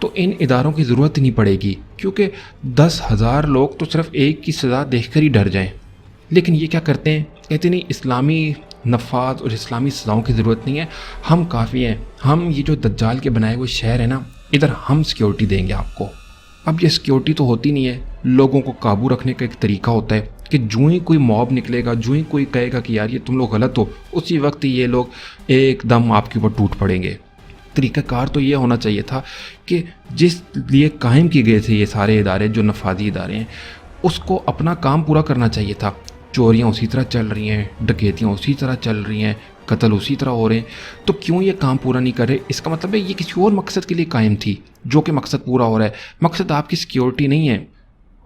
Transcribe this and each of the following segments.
تو ان اداروں کی ضرورت ہی نہیں پڑے گی، کیونکہ 10,000 لوگ تو صرف ایک کی سزا دیکھ کر ہی ڈر جائیں۔ لیکن یہ کیا کرتے ہیں، کہتے نہیں اسلامی نفاذ اور اسلامی سزاؤں کی ضرورت نہیں ہے، ہم کافی ہیں، ہم یہ جو دجال کے بنائے ہوئے شہر ہے نا، ادھر ہم سیکیورٹی دیں گے آپ کو۔ اب یہ سیکیورٹی تو ہوتی نہیں ہے، لوگوں کو قابو رکھنے کا ایک طریقہ ہوتا ہے کہ جو ہی کوئی موب نکلے گا، جو ہی کوئی کہے گا کہ یار یہ تم لوگ غلط ہو، اسی وقت یہ لوگ ایک دم آپ کے اوپر ٹوٹ پڑیں گے۔ طریقہ کار تو یہ ہونا چاہیے تھا کہ جس لیے قائم کیے گئے تھے یہ سارے ادارے جو نفاذی ادارے ہیں، اس کو اپنا کام پورا کرنا چاہیے تھا۔ چوریاں اسی طرح چل رہی ہیں، ڈکیتیاں اسی طرح چل رہی ہیں، قتل اسی طرح ہو رہے ہیں، تو کیوں یہ کام پورا نہیں کر رہے؟ اس کا مطلب ہے یہ کسی اور مقصد کے لیے قائم تھی، جو کہ مقصد پورا ہو رہا ہے۔ مقصد آپ کی سیکیورٹی نہیں ہے،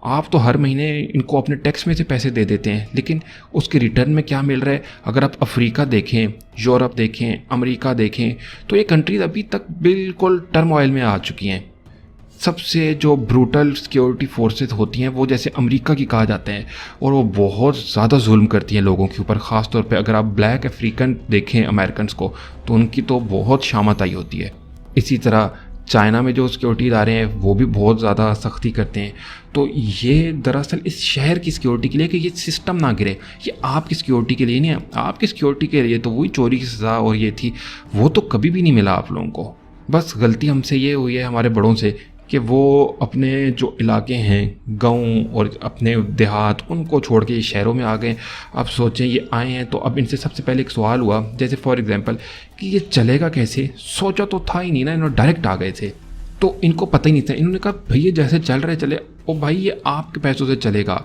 آپ تو ہر مہینے ان کو اپنے ٹیکس میں سے پیسے دے دیتے ہیں، لیکن اس کے ریٹرن میں کیا مل رہا ہے؟ اگر آپ افریقہ دیکھیں، یورپ دیکھیں، امریکہ دیکھیں، تو یہ کنٹریز ابھی تک بالکل ٹرموائل میں آ چکی ہیں۔ سب سے جو بروٹل سیکیورٹی فورسز ہوتی ہیں وہ جیسے امریکہ کی کہا جاتے ہیں، اور وہ بہت زیادہ ظلم کرتی ہیں لوگوں کے اوپر، خاص طور پہ اگر آپ بلیک افریقن دیکھیں امریکنز کو، تو ان کی تو بہت شامت آئی ہوتی ہے۔ اسی طرح چائنا میں جو سیکیورٹی ادارے ہیں وہ بھی بہت زیادہ سختی کرتے ہیں۔ تو یہ دراصل اس شہر کی سیکیورٹی کے لیے کہ یہ سسٹم نہ گرے، یہ آپ کی سیکیورٹی کے لیے نہیں ہے۔ آپ کی سیکیورٹی کے لیے تو وہی چوری کی سزا اور یہ تھی، وہ تو کبھی بھی نہیں ملا آپ لوگوں کو۔ بس غلطی ہم سے یہ ہوئی ہے ہمارے بڑوں سے کہ وہ اپنے جو علاقے ہیں، گاؤں اور اپنے دیہات، ان کو چھوڑ کے یہ شہروں میں آ گئے۔ اب سوچیں یہ آئے ہیں تو اب ان سے سب سے پہلے ایک سوال ہوا، جیسے فار ایگزامپل کہ یہ چلے گا کیسے؟ سوچا تو تھا ہی نہیں نا، انہوں نے ڈائریکٹ آ گئے تھے، تو ان کو پتہ ہی نہیں تھا۔ انہوں نے کہا بھائی یہ جیسے چل رہے چلے، او بھائی یہ آپ کے پیسوں سے چلے گا،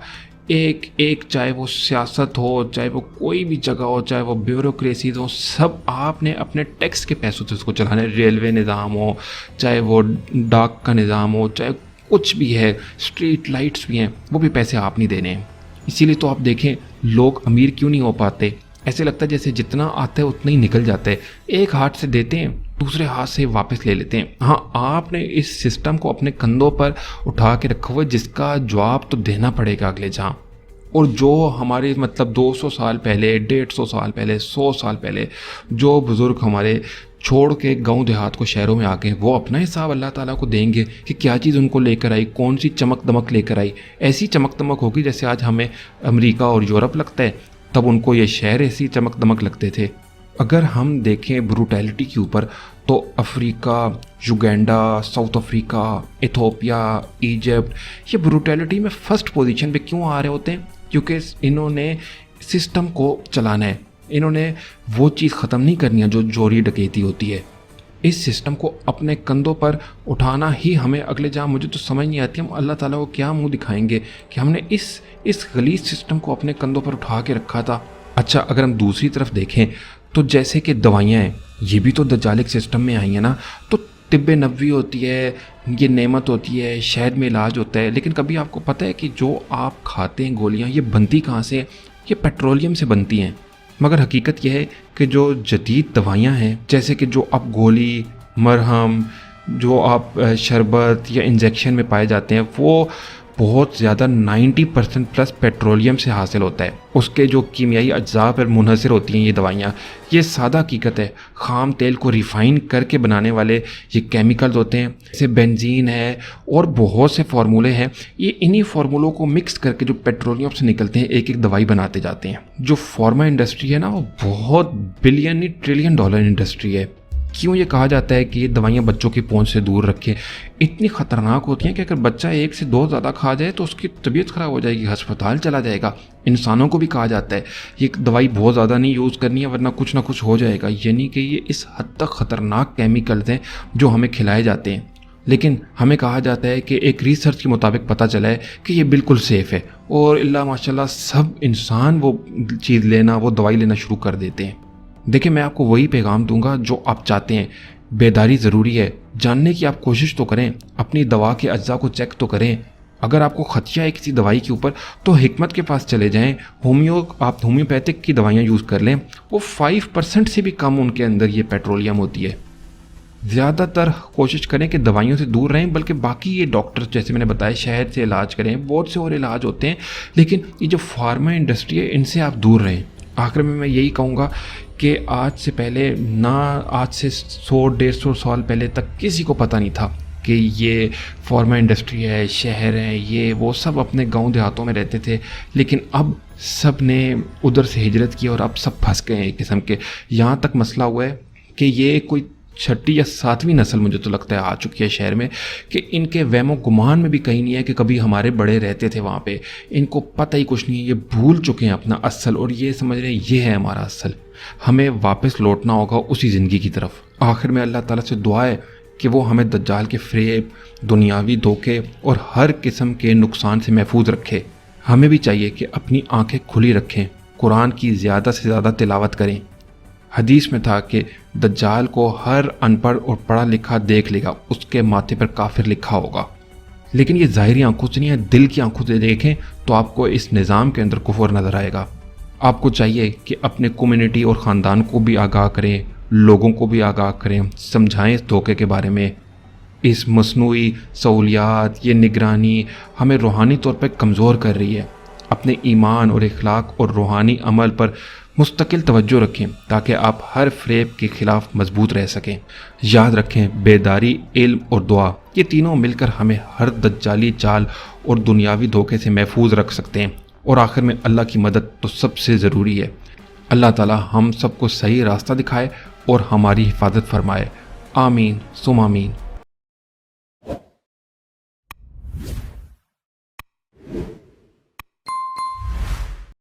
ایک چاہے وہ سیاست ہو، چاہے وہ کوئی بھی جگہ ہو، چاہے وہ بیوروکریسیز ہو، سب آپ نے اپنے ٹیکس کے پیسوں سے اس کو چلانا ہے۔ ریلوے نظام ہو، چاہے وہ ڈاک کا نظام ہو، چاہے کچھ بھی ہے، اسٹریٹ لائٹس بھی ہیں، وہ بھی پیسے آپ نہیں دینے ہیں۔ اسی لیے تو آپ دیکھیں لوگ امیر کیوں نہیں ہو پاتے؟ ایسے لگتا ہے جیسے جتنا آتا ہے اتنا ہی نکل جاتا ہے، ایک ہاتھ سے دیتے ہیں دوسرے ہاتھ سے واپس لے لیتے ہیں۔ ہاں آپ نے اس سسٹم کو اپنے کندھوں پر اٹھا کے رکھا ہوا ہے، جس کا جواب تو دینا پڑے گا اگلے جہاں۔ اور جو ہمارے 200 سال پہلے، 150 سال پہلے، 100 سال پہلے جو بزرگ ہمارے چھوڑ کے گاؤں دیہات کو شہروں میں آ گئے، وہ اپنا حساب اللہ تعالیٰ کو دیں گے کہ کیا چیز ان کو لے کر آئی، کون سی چمک دمک لے کر آئی۔ ایسی چمک دمک ہوگی جیسے آج ہمیں امریکہ اور یورپ لگتا ہے، تب ان کو یہ شہر ایسی چمک دمک لگتے تھے۔ اگر ہم دیکھیں بروٹیلٹی کے اوپر، تو افریقہ، یوگینڈا، ساؤتھ افریقہ، ایتھوپیا، ایجپٹ، یہ بروٹیلٹی میں فرسٹ پوزیشن پہ کیوں آ رہے ہوتے ہیں؟ کیونکہ انہوں نے سسٹم کو چلانا ہے، انہوں نے وہ چیز ختم نہیں کرنی ہے جو چوری ڈکیتی ہوتی ہے۔ اس سسٹم کو اپنے کندھوں پر اٹھانا ہی ہمیں اگلے جہاں، مجھے تو سمجھ نہیں آتی ہم اللہ تعالیٰ کو کیا منہ دکھائیں گے کہ ہم نے اس غلیظ سسٹم کو اپنے کندھوں پر اٹھا کے رکھا تھا۔ اچھا اگر ہم دوسری طرف دیکھیں تو جیسے کہ دوائیاں ہیں، یہ بھی تو دجالک سسٹم میں آئی ہیں نا، تو طب نبوی ہوتی ہے، یہ نعمت ہوتی ہے، شہد میں علاج ہوتا ہے، لیکن کبھی آپ کو پتہ ہے کہ جو آپ کھاتے ہیں گولیاں، یہ بنتی کہاں سے؟ یہ پیٹرولیم سے بنتی ہیں۔ مگر حقیقت یہ ہے کہ جو جدید دوائیاں ہیں، جیسے کہ جو آپ گولی، مرہم، جو آپ شربت یا انجیکشن میں پائے جاتے ہیں، وہ بہت زیادہ 90% پلس پیٹرولیم سے حاصل ہوتا ہے۔ اس کے جو کیمیائی اجزاء پر منحصر ہوتی ہیں یہ دوائیاں، یہ سادہ حقیقت ہے۔ خام تیل کو ریفائن کر کے بنانے والے یہ کیمیکلز ہوتے ہیں، جیسے بنزین ہے اور بہت سے فارمولے ہیں، یہ انہی فارمولوں کو مکس کر کے جو پیٹرولیم سے نکلتے ہیں ایک ایک دوائی بناتے جاتے ہیں۔ جو فارما انڈسٹری ہے نا، وہ بہت بلین ٹریلین ڈالر انڈسٹری ہے۔ کیوں یہ کہا جاتا ہے کہ یہ دوائیاں بچوں کی پہنچ سے دور رکھیں؟ اتنی خطرناک ہوتی ہیں کہ اگر بچہ 1 سے 2 زیادہ کھا جائے تو اس کی طبیعت خراب ہو جائے گی، ہسپتال چلا جائے گا۔ انسانوں کو بھی کہا جاتا ہے یہ دوائی بہت زیادہ نہیں یوز کرنی ہے ورنہ کچھ نہ کچھ ہو جائے گا، یعنی کہ یہ اس حد تک خطرناک کیمیکلز ہیں جو ہمیں کھلائے جاتے ہیں۔ لیکن ہمیں کہا جاتا ہے کہ ایک ریسرچ کے مطابق پتہ چلا ہے کہ یہ بالکل سیف ہے، اور اللہ ماشاءاللہ سب انسان وہ چیز لینا، وہ دوائی لینا شروع کر دیتے ہیں۔ دیکھیں میں آپ کو وہی پیغام دوں گا جو آپ چاہتے ہیں۔ بیداری ضروری ہے، جاننے کی آپ کوشش تو کریں، اپنی دوا کے اجزاء کو چیک تو کریں۔ اگر آپ کو خدشہ ہے کسی دوائی کے اوپر تو حکمت کے پاس چلے جائیں، آپ ہومیوپیتھک کی دوائیاں یوز کر لیں، وہ 5% سے بھی کم ان کے اندر یہ پیٹرولیم ہوتی ہے۔ زیادہ تر کوشش کریں کہ دوائیوں سے دور رہیں، بلکہ باقی یہ ڈاکٹر جیسے میں نے بتایا شہد سے علاج کریں، بہت سے اور علاج ہوتے ہیں، لیکن یہ جو فارما انڈسٹری ہے ان سے آپ دور رہیں۔ آخر میں یہی کہوں گا کہ آج سے پہلے نہ، آج سے 100-150 سال پہلے تک کسی کو پتہ نہیں تھا کہ یہ فارما انڈسٹری ہے، شہر ہیں، یہ وہ سب اپنے گاؤں دیہاتوں میں رہتے تھے، لیکن اب سب نے ادھر سے ہجرت کی اور اب سب پھنس گئے ہیں ایک قسم کے. یہاں تک مسئلہ ہوا ہے کہ یہ کوئی 6 یا 7ویں نسل مجھے تو لگتا ہے آ چکی ہے شہر میں، کہ ان کے وہم و گمان میں بھی کہیں نہیں ہے کہ کبھی ہمارے بڑے رہتے تھے وہاں پہ. ان کو پتہ ہی کچھ نہیں ہے، یہ بھول چکے ہیں اپنا اصل، اور یہ سمجھ رہے ہیں یہ ہے ہمارا اصل. ہمیں واپس لوٹنا ہوگا اسی زندگی کی طرف. آخر میں اللہ تعالیٰ سے دعا ہے کہ وہ ہمیں دجال کے فریب، دنیاوی دھوکے اور ہر قسم کے نقصان سے محفوظ رکھے. ہمیں بھی چاہیے کہ اپنی آنکھیں کھلی رکھیں، قرآن کی زیادہ سے زیادہ تلاوت کریں. حدیث میں تھا کہ دجال کو ہر ان پڑھ اور پڑھا لکھا دیکھ لے گا، اس کے ماتھے پر کافر لکھا ہوگا. لیکن یہ ظاہری آنکھوں سے نہیں ہے، دل کی آنکھوں سے دیکھیں تو آپ کو اس نظام کے اندر کفر نظر آئے گا. آپ کو چاہیے کہ اپنے کمیونٹی اور خاندان کو بھی آگاہ کریں، لوگوں کو بھی آگاہ کریں، سمجھائیں اس دھوکے کے بارے میں. اس مصنوعی سہولیات، یہ نگرانی ہمیں روحانی طور پر کمزور کر رہی ہے. اپنے ایمان اور اخلاق اور روحانی عمل پر مستقل توجہ رکھیں تاکہ آپ ہر فریب کے خلاف مضبوط رہ سکیں. یاد رکھیں، بیداری، علم اور دعا، یہ تینوں مل کر ہمیں ہر دجالی چال اور دنیاوی دھوکے سے محفوظ رکھ سکتے ہیں. اور آخر میں اللہ کی مدد تو سب سے ضروری ہے. اللہ تعالی ہم سب کو صحیح راستہ دکھائے اور ہماری حفاظت فرمائے. آمین ثم آمین.